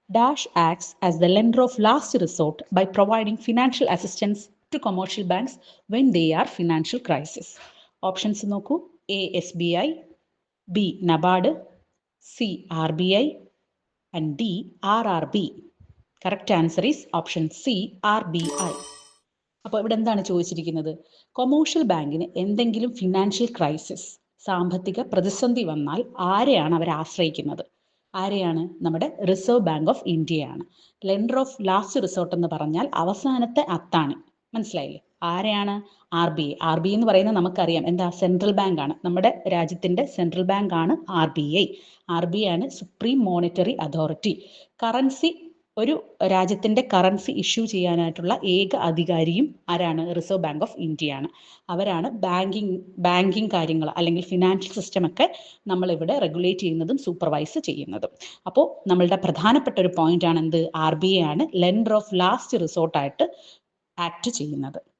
Dash acts as the lender of last resort by providing financial assistance to commercial banks when they are financial crisis. Options നോക്കൂ. A. SBI, B. NABARD, C. RBI and D. RRB. Correct answer is option C. RBI. അപ്പോൾ ഇവിടെ എന്താണ് ചോദിച്ചിരിക്കുന്നത്? Commercial ബാങ്കിന് എന്തെങ്കിലും financial crisis, സാമ്പത്തിക പ്രതിസന്ധി വന്നാൽ ആരെയാണ് അവർ ആശ്രയിക്കുന്നത്? ആരെയാണ്? നമ്മുടെ റിസർവ് ബാങ്ക് ഓഫ് ഇന്ത്യയാണ്. ലെൻഡർ ഓഫ് ലാസ്റ്റ് റിസോർട്ട് എന്ന് പറഞ്ഞാൽ അവസാനത്തെ അത്താണ്. മനസ്സിലായില്ലേ? ആരെയാണ്? RBI. RBI എന്ന് പറയുന്നത് നമുക്കറിയാം എന്താ? സെൻട്രൽ ബാങ്ക് ആണ്. നമ്മുടെ രാജ്യത്തിന്റെ സെൻട്രൽ ബാങ്ക് ആണ് RBI. RBI ആണ് സുപ്രീം മോണിറ്ററി അതോറിറ്റി. കറൻസി, ഒരു രാജ്യത്തിന്റെ കറൻസി ഇഷ്യൂ ചെയ്യാനായിട്ടുള്ള ഏക അധികാരിയും ആരാണ്? റിസർവ് ബാങ്ക് ഓഫ് ഇന്ത്യയാണ്. അവരാണ് ബാങ്കിങ് കാര്യങ്ങൾ അല്ലെങ്കിൽ ഫിനാൻഷ്യൽ സിസ്റ്റം ഒക്കെ നമ്മളിവിടെ റെഗുലേറ്റ് ചെയ്യുന്നതും സൂപ്പർവൈസ് ചെയ്യുന്നതും. അപ്പോൾ നമ്മളുടെ പ്രധാനപ്പെട്ട ഒരു പോയിന്റ് ആണ് എന്ത്? RBI ആണ് ലെൻഡർ ഓഫ് ലാസ്റ്റ് റിസോർട്ട് ആയിട്ട് ആക്ട് ചെയ്യുന്നത്.